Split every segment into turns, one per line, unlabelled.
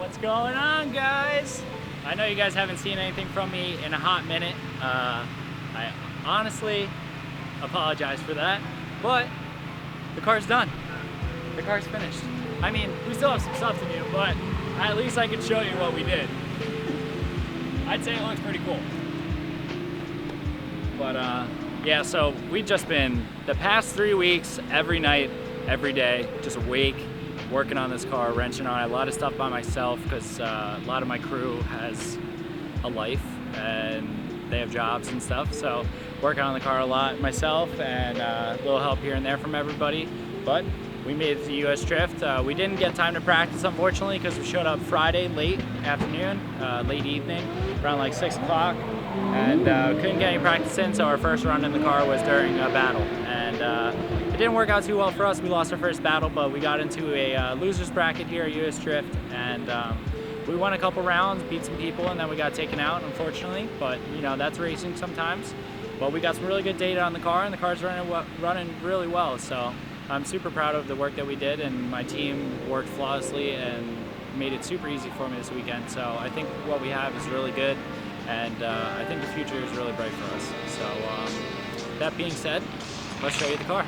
What's going on, guys? I know you guys haven't seen anything from me in a hot minute. I honestly apologize for that, but the car's done. The car's finished. I mean, we still have some stuff to do, but at least I can show you what we did. I'd say it looks pretty cool. But yeah, so we've just been the past 3 weeks, every night, every day, just awake, working on this car, wrenching on it. A lot of stuff by myself because a lot of my crew has a life and they have jobs and stuff. So working on the car a lot myself and a little help here and there from everybody. But we made it to US Drift. We didn't get time to practice, unfortunately, because we showed up Friday late afternoon, late evening, around like 6 o'clock. And couldn't get any practice in, so our first run in the car was during a battle. And it didn't work out too well for us. We lost our first battle, but we got into a loser's bracket here at US Drift, and we won a couple rounds, beat some people, and then we got taken out, unfortunately. But you know, that's racing sometimes. But we got some really good data on the car, and the car's running really well. So I'm super proud of the work that we did, and my team worked flawlessly and made it super easy for me this weekend. So I think what we have is really good, and I think the future is really bright for us. So that being said, let's show you the car.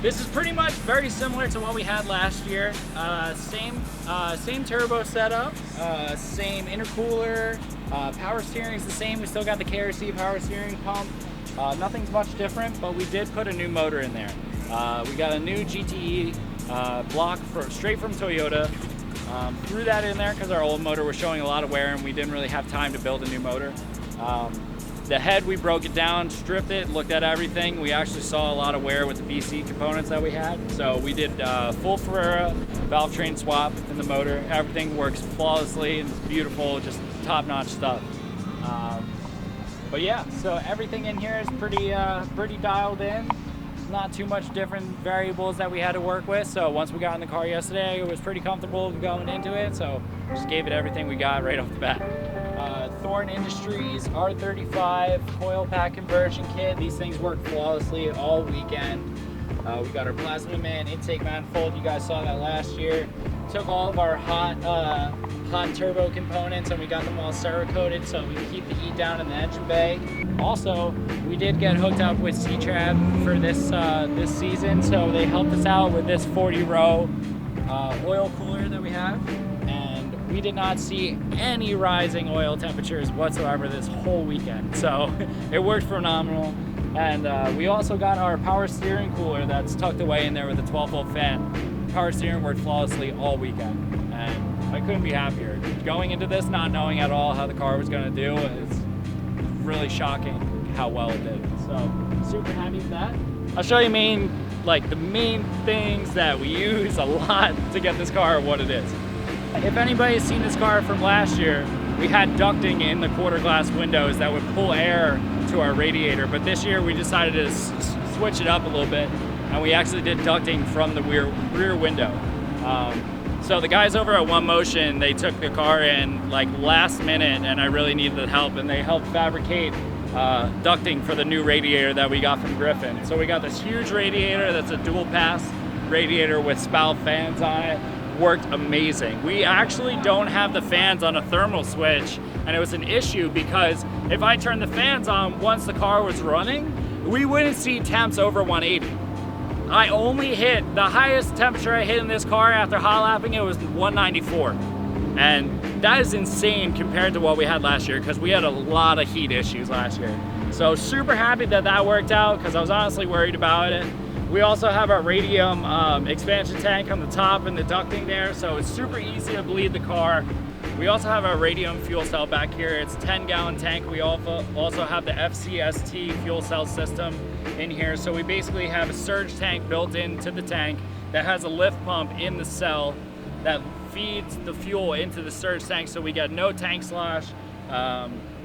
This is pretty much very similar to what we had last year. Same turbo setup, same intercooler, power steering is the same. We still got the KRC power steering pump. Nothing's much different, but we did put a new motor in there. We got a new GTE block straight from Toyota. Threw that in there because our old motor was showing a lot of wear and we didn't really have time to build a new motor. The head, we broke it down, stripped it, looked at everything. We actually saw a lot of wear with the BC components that we had. So we did full Ferrera valve train swap in the motor. Everything works flawlessly and it's beautiful, just top-notch stuff. But yeah, so everything in here is pretty dialed in. Not too much different variables that we had to work with. So once we got in the car yesterday, it was pretty comfortable going into it. So just gave it everything we got right off the bat. Thorn Industries R35 coil pack conversion kit. These things work flawlessly all weekend. We got our Plasma Man intake manifold. You guys saw that last year. Took all of our hot turbo components and we got them all Cerakoted so we can keep the heat down in the engine bay. Also, we did get hooked up with C-Trab for this season, so they helped us out with this 40-row oil cooler that we have. And we did not see any rising oil temperatures whatsoever this whole weekend, so it worked phenomenal. And we also got our power steering cooler that's tucked away in there with a 12-volt fan. Power steering worked flawlessly all weekend, and I couldn't be happier. Going into this not knowing at all how the car was going to do is really shocking how well it did. So super happy with that. I'll show you the main things that we use a lot to get this car what it is. If anybody's seen this car from last year, we had ducting in the quarter glass windows that would pull air to our radiator, but this year we decided to switch it up a little bit, and we actually did ducting from the rear window. So the guys over at One Motion, they took the car in like last minute, and I really needed the help, and they helped fabricate ducting for the new radiator that we got from Griffin. So we got this huge radiator that's a dual pass radiator with spout fans on it. Worked amazing. We actually don't have the fans on a thermal switch, and it was an issue because if I turned the fans on once the car was running, we wouldn't see temps over 180. I only hit, the highest temperature I hit in this car after hot lapping it was 194. And that is insane compared to what we had last year, because we had a lot of heat issues last year. So super happy that that worked out, because I was honestly worried about it. We also have our radium expansion tank on the top and the ducting there, so it's super easy to bleed the car. We also have our radium fuel cell back here. It's a 10-gallon tank. We also have the FCST fuel cell system in here. So we basically have a surge tank built into the tank that has a lift pump in the cell that feeds the fuel into the surge tank, so we get no tank slosh.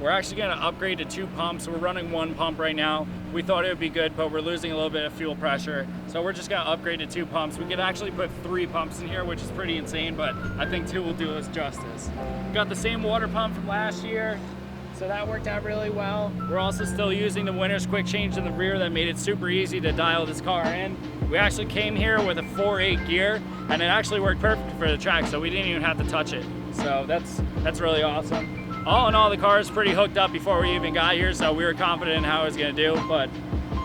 We're actually going to upgrade to 2 pumps. We're running 1 pump right now. We thought it would be good, but we're losing a little bit of fuel pressure. So we're just going to upgrade to 2 pumps. We could actually put 3 pumps in here, which is pretty insane, but I think 2 will do us justice. Got the same water pump from last year, so that worked out really well. We're also still using the winner's quick change in the rear that made it super easy to dial this car in. We actually came here with a 4.8 gear, and it actually worked perfect for the track, so we didn't even have to touch it. So that's really awesome. All in all, the car is pretty hooked up before we even got here, so we were confident in how it was going to do. But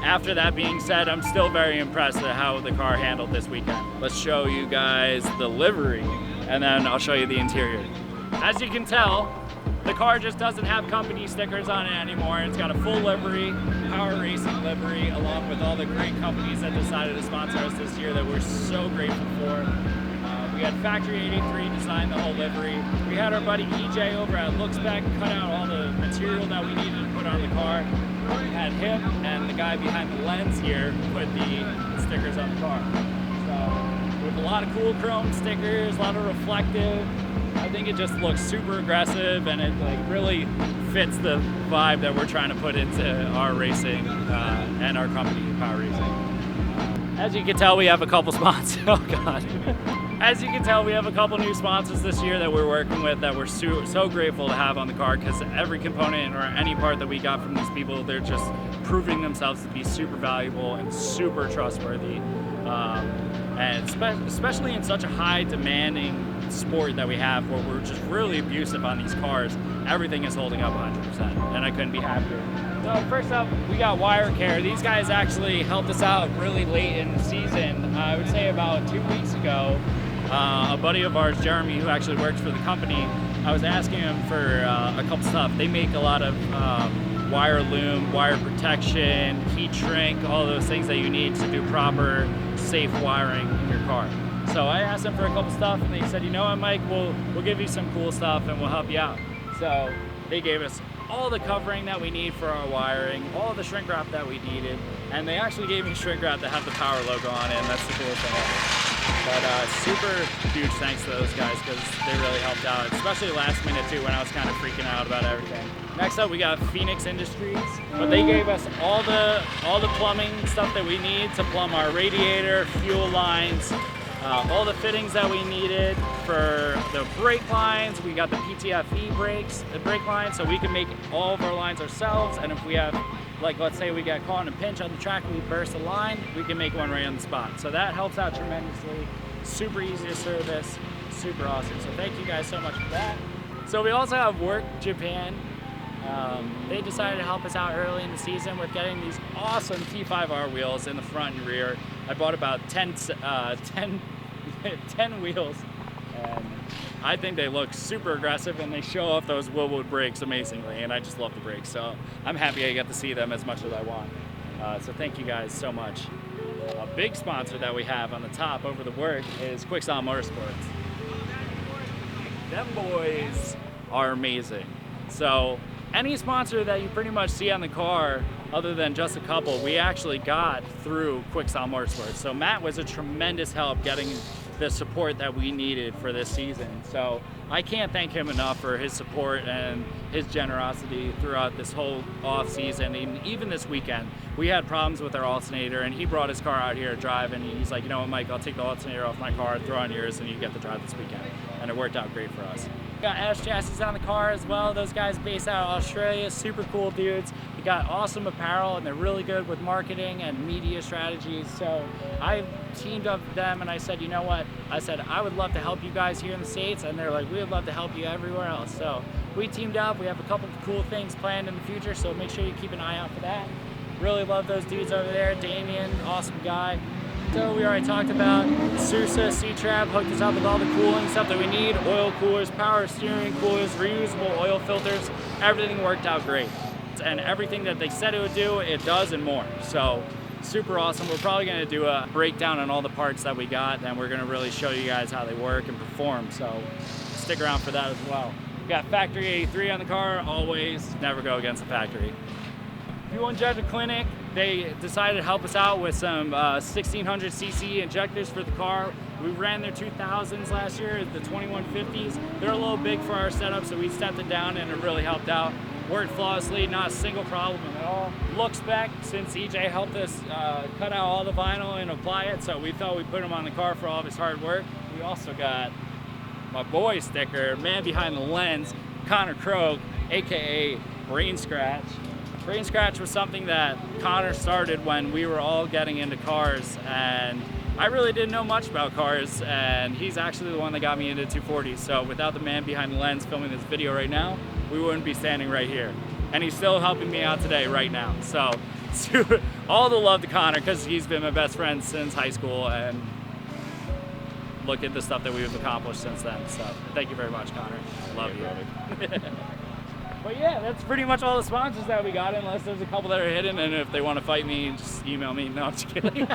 after that being said, I'm still very impressed at how the car handled this weekend. Let's show you guys the livery, and then I'll show you the interior. As you can tell, the car just doesn't have company stickers on it anymore. It's got a full livery, Power Racing livery, along with all the great companies that decided to sponsor us this year that we're so grateful for. We had Factory 83 design the whole livery. We had our buddy EJ over at LookSpec cut out all the material that we needed to put on the car. We had him and the guy behind the lens here put the stickers on the car. So with a lot of cool chrome stickers, a lot of reflective. I think it just looks super aggressive, and it really fits the vibe that we're trying to put into our racing and our company, Power Racing. As you can tell, we have a couple sponsors. Oh God. As you can tell, we have a couple new sponsors this year that we're working with that we're so grateful to have on the car, because every component or any part that we got from these people, they're just proving themselves to be super valuable and super trustworthy. And especially in such a high demanding sport that we have, where we're just really abusive on these cars, everything is holding up 100%, and I couldn't be happier. So first up, we got Wire Care. These guys actually helped us out really late in the season. I would say about 2 weeks ago. A buddy of ours, Jeremy, who actually works for the company, I was asking him for a couple stuff. They make a lot of wire loom, wire protection, heat shrink, all those things that you need to do proper, safe wiring in your car. So I asked them for a couple stuff, and they said, you know what, Mike, we'll give you some cool stuff and we'll help you out. So they gave us all the covering that we need for our wiring, all the shrink wrap that we needed, and they actually gave me shrink wrap that had the Power logo on it, and that's the coolest thing ever. But super huge thanks to those guys, because they really helped out, especially last minute too, when I was kind of freaking out about everything. Next up, we got Phoenix Industries, but they gave us all the plumbing stuff that we need to plumb our radiator, fuel lines, all the fittings that we needed for the brake lines. We got the PTFE brakes, the brake lines, so we can make all of our lines ourselves. And if we have, like, let's say we got caught in a pinch on the track and we burst a line, we can make one right on the spot. So that helps out tremendously. Super easy to service, super awesome. So thank you guys so much for that. So we also have Work Japan. They decided to help us out early in the season with getting these awesome T5R wheels in the front and rear. I bought about 10 wheels, and I think they look super aggressive, and they show off those Willwood brakes amazingly, and I just love the brakes, so I'm happy I get to see them as much as I want. So thank you guys so much. A big sponsor that we have on the top over the work is QuickStyle Motosports. Them boys are amazing. So any sponsor that you pretty much see on the car, other than just a couple, we actually got through QuickStyle Motorsports. So Matt was a tremendous help getting the support that we needed for this season. So I can't thank him enough for his support and his generosity throughout this whole off season. And even this weekend, we had problems with our alternator, and he brought his car out here to drive, and he's like, you know what, Mike, I'll take the alternator off my car, throw on yours, and you get to drive this weekend. And it worked out great for us. We got Ash Chassis on the car as well. Those guys based out of Australia, super cool dudes. We got awesome apparel, and they're really good with marketing and media strategies. So I teamed up with them, and I said, you know what? I said, I would love to help you guys here in the States, and they're like, we would love to help you everywhere else. So we teamed up. We have a couple of cool things planned in the future, so make sure you keep an eye out for that. Really love those dudes over there. Damien, awesome guy. So we already talked about Sousa C-Trap, hooked us up with all the cooling stuff that we need, oil coolers, power steering coolers, reusable oil filters. Everything worked out great. And everything that they said it would do, it does and more. So super awesome. We're probably gonna do a breakdown on all the parts that we got, and we're gonna really show you guys how they work and perform. So stick around for that as well. We got factory 83 on the car, always, never go against the factory. Fuel Injector Clinic, they decided to help us out with some 1600cc injectors for the car. We ran their 2000s last year, the 2150s. They're a little big for our setup, so we stepped it down, and it really helped out. Worked flawlessly, not a single problem at all. Look spec, since EJ helped us cut out all the vinyl and apply it, so we thought we'd put him on the car for all of his hard work. We also got my boy sticker, man behind the lens, Connor Krogh, AKA Brain Scratch. Brain Scratch was something that Connor started when we were all getting into cars, and I really didn't know much about cars, and he's actually the one that got me into 240s. So without the man behind the lens filming this video right now, we wouldn't be standing right here. And he's still helping me out today right now. So all the love to Connor, because he's been my best friend since high school, and look at the stuff that we've accomplished since then. So thank you very much, Connor. Love you. But yeah, that's pretty much all the sponsors that we got, unless there's a couple that are hidden, and if they want to fight me, just email me. No, I'm just kidding.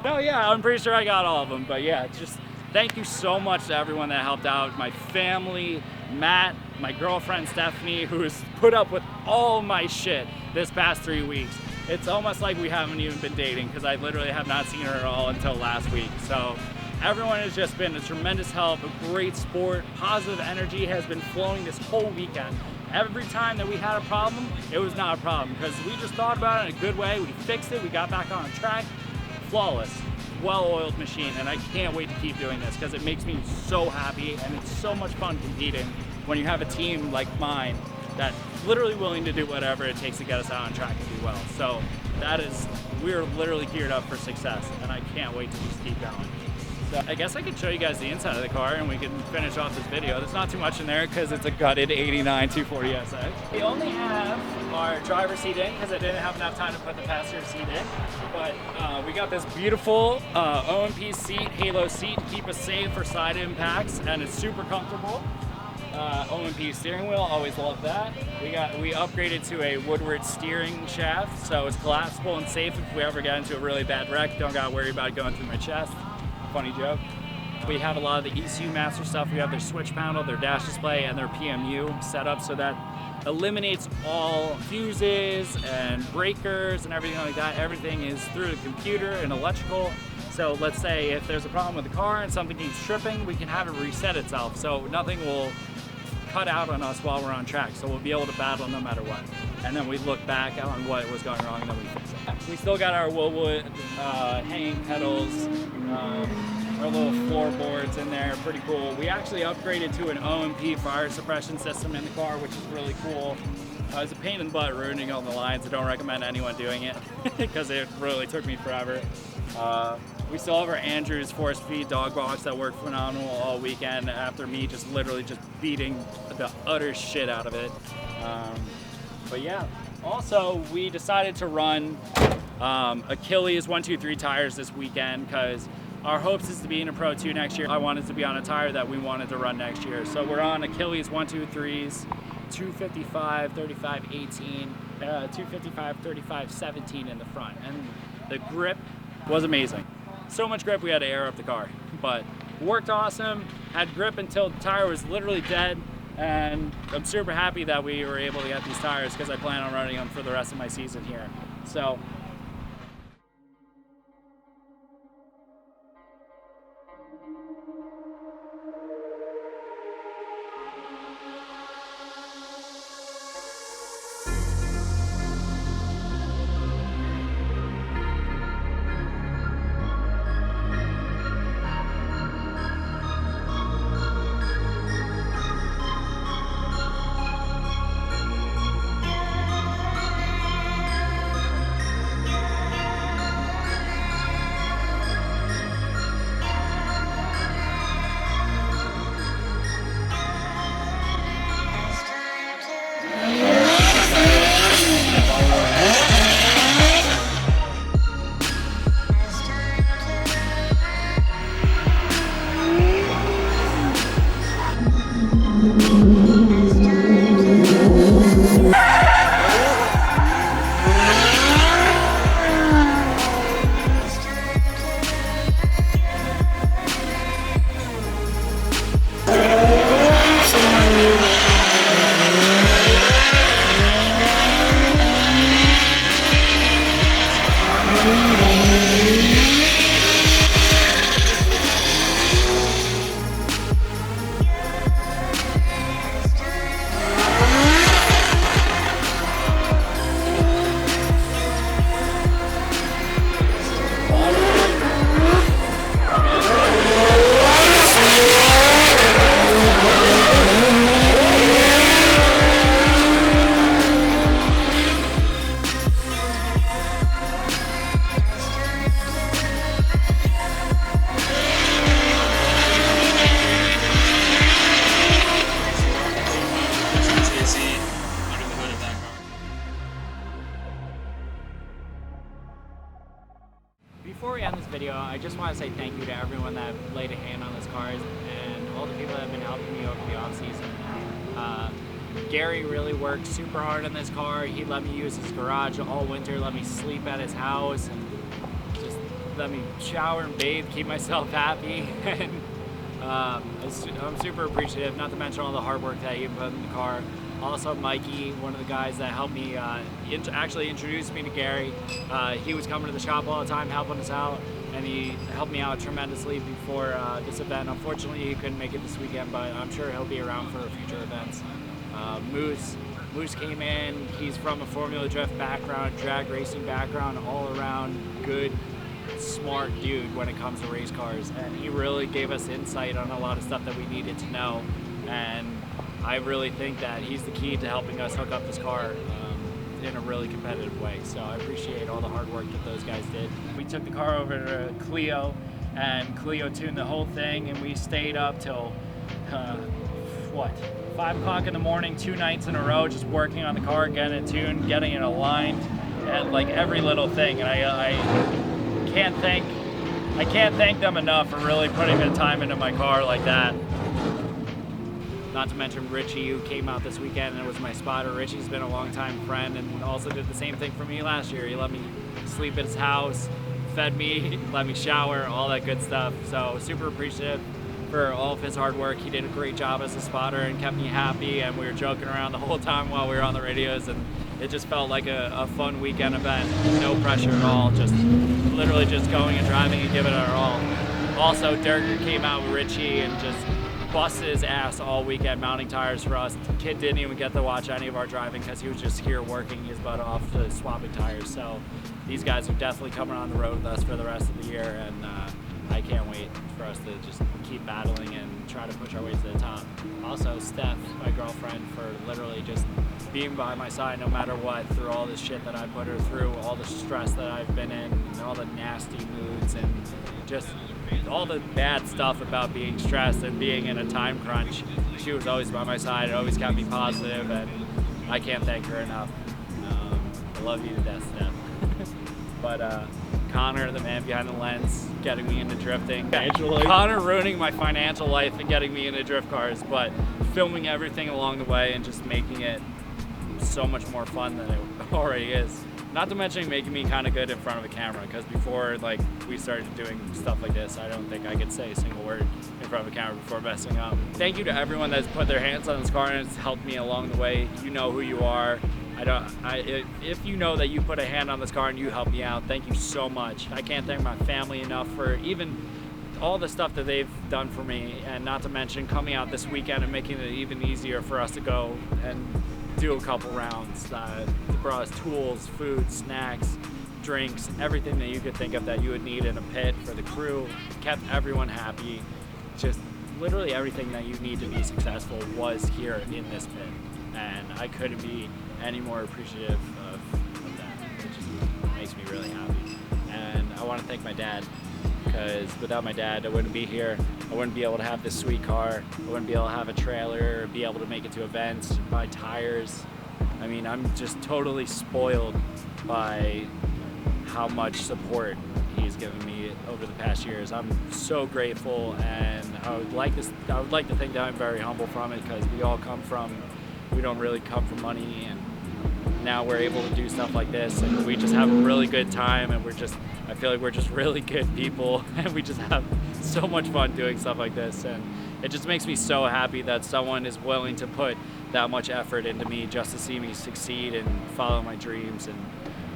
No, yeah, I'm pretty sure I got all of them. But yeah, just thank you so much to everyone that helped out. My family, Matt, my girlfriend Stephanie, who's put up with all my shit this past 3 weeks. It's almost like we haven't even been dating, because I literally have not seen her at all until last week. So everyone has just been a tremendous help, a great sport. Positive energy has been flowing this whole weekend. Every time that we had a problem, it was not a problem, because we just thought about it in a good way. We fixed it, we got back on track. Flawless, well-oiled machine, and I can't wait to keep doing this, because it makes me so happy, and it's so much fun competing when you have a team like mine that's literally willing to do whatever it takes to get us out on track and do well. So we're literally geared up for success, and I can't wait to just keep going. So I guess I could show you guys the inside of the car, and we can finish off this video. There's not too much in there because it's a gutted 89 240 SX. We only have our driver's seat in because I didn't have enough time to put the passenger seat in. But we got this beautiful OMP seat, Halo seat, to keep us safe for side impacts, and it's super comfortable. OMP steering wheel, always love that. We upgraded to a Woodward steering shaft, so it's collapsible and safe if we ever get into a really bad wreck. Don't gotta worry about it going through my chest. Funny joke. We have a lot of the ECU master stuff. We have their switch panel, their dash display, and their PMU set up, so that eliminates all fuses and breakers and everything like that. Everything is through the computer and electrical. So let's say if there's a problem with the car and something keeps tripping, we can have it reset itself, so nothing will cut out on us while we're on track. So we'll be able to battle no matter what. And then we look back on what was going wrong, and then we fix it. We still got our Woolwood hanging pedals, our little floorboards in there, pretty cool. We actually upgraded to an OMP fire suppression system in the car, which is really cool. It's a pain in the butt ruining all the lines. I don't recommend anyone doing it because it really took me forever. We still have our Andrews force feed dog box that worked phenomenal all weekend after me just literally just beating the utter shit out of it. But yeah, also we decided to run Achilles 123 tires this weekend because our hopes is to be in a Pro 2 next year. I wanted to be on a tire that we wanted to run next year. So we're on Achilles 123s, 255, 35, 18. 255, 35, 17 in the front, and the grip was amazing. So much grip we had to air up the car, but worked awesome. Had grip until the tire was literally dead, and I'm super happy that we were able to get these tires because I plan on running them for the rest of my season here. So before we end this video, I just want to say thank you to everyone that laid a hand on this car and all the people that have been helping me over the off season. Gary really worked super hard on this car. He let me use his garage all winter, let me sleep at his house, and just let me shower and bathe, keep myself happy. And I'm super appreciative, not to mention all the hard work that he put in the car. Also Mikey, one of the guys that helped me, actually introduced me to Gary. He was coming to the shop all the time, helping us out, and he helped me out tremendously before this event. Unfortunately, he couldn't make it this weekend, but I'm sure he'll be around for future events. Moose came in. He's from a Formula Drift background, drag racing background, all around good, smart dude when it comes to race cars, and he really gave us insight on a lot of stuff that we needed to know, and I really think that he's the key to helping us hook up this car in a really competitive way. So I appreciate all the hard work that those guys did. We took the car over to Clio, and Clio tuned the whole thing, and we stayed up till 5 o'clock in the morning, 2 nights in a row, just working on the car, getting it tuned, getting it aligned, and like every little thing. And I can't thank them enough for really putting the time into my car like that. Not to mention Richie, who came out this weekend and was my spotter. Richie's been a longtime friend and also did the same thing for me last year. He let me sleep at his house, fed me, let me shower, all that good stuff. So super appreciative for all of his hard work. He did a great job as a spotter and kept me happy, and we were joking around the whole time while we were on the radios, and it just felt like a fun weekend event. No pressure at all, just literally just going and driving and giving it our all. Also, Durger came out with Richie and just busted his ass all weekend mounting tires for us. The kid didn't even get to watch any of our driving because he was just here working his butt off to swapping tires. So these guys are definitely coming on the road with us for the rest of the year, and I can't wait for us to just keep battling and try to push our way to the top. Also, Steph, my girlfriend, for literally just being by my side no matter what through all this shit that I put her through, all the stress that I've been in, and all the nasty moods, and just all the bad stuff about being stressed and being in a time crunch. She was always by my side, it always kept me positive, and I can't thank her enough. I love you to death, Steph. But Connor, the man behind the lens, getting me into drifting. Connor ruining my financial life and getting me into drift cars, but filming everything along the way and just making it so much more fun than it already is. Not to mention making me kind of good in front of a camera, because before like we started doing stuff like this, I don't think I could say a single word in front of a camera before messing up. Thank you to everyone that's put their hands on this car and has helped me along the way. You know who you are. If you know that you put a hand on this car and you helped me out, thank you so much. I can't thank my family enough for even all the stuff that they've done for me, and not to mention coming out this weekend and making it even easier for us to go and do a couple rounds. They brought us tools, food, snacks, drinks, everything that you could think of that you would need in a pit for the crew. Kept everyone happy. Just literally everything that you need to be successful was here in this pit, and I couldn't be any more appreciative of that. It just makes me really happy. And I want to thank my dad, because without my dad I wouldn't be here. I wouldn't be able to have this sweet car. I wouldn't be able to have a trailer, be able to make it to events, buy tires. I mean, I'm just totally spoiled by how much support he's given me over the past years. I'm so grateful, and I would like to think that I'm very humble from it, because we don't really come from money, and now we're able to do stuff like this, and we just have a really good time, and I feel like we're just really good people, and we just have so much fun doing stuff like this, and it just makes me so happy that someone is willing to put that much effort into me just to see me succeed and follow my dreams and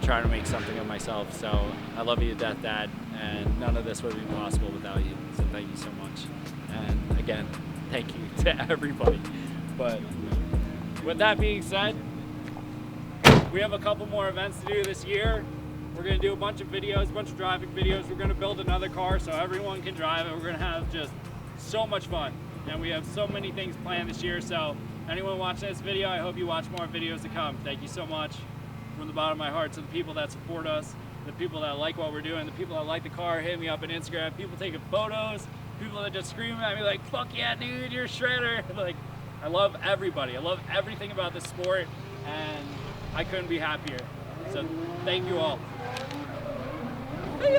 trying to make something of myself. So I love you to death, Dad, and none of this would be possible without you, so thank you so much. And again, thank you to everybody. But with that being said, we have a couple more events to do this year. We're gonna do a bunch of videos, a bunch of driving videos. We're gonna build another car so everyone can drive it. We're gonna have just so much fun. And we have so many things planned this year. So anyone watching this video, I hope you watch more videos to come. Thank you so much from the bottom of my heart to the people that support us, the people that like what we're doing, the people that like the car, hit me up on Instagram, people taking photos, people that just scream at me like, fuck yeah, dude, you're a shredder. Like, I love everybody. I love everything about this sport, and I couldn't be happier. So thank you all. Hey,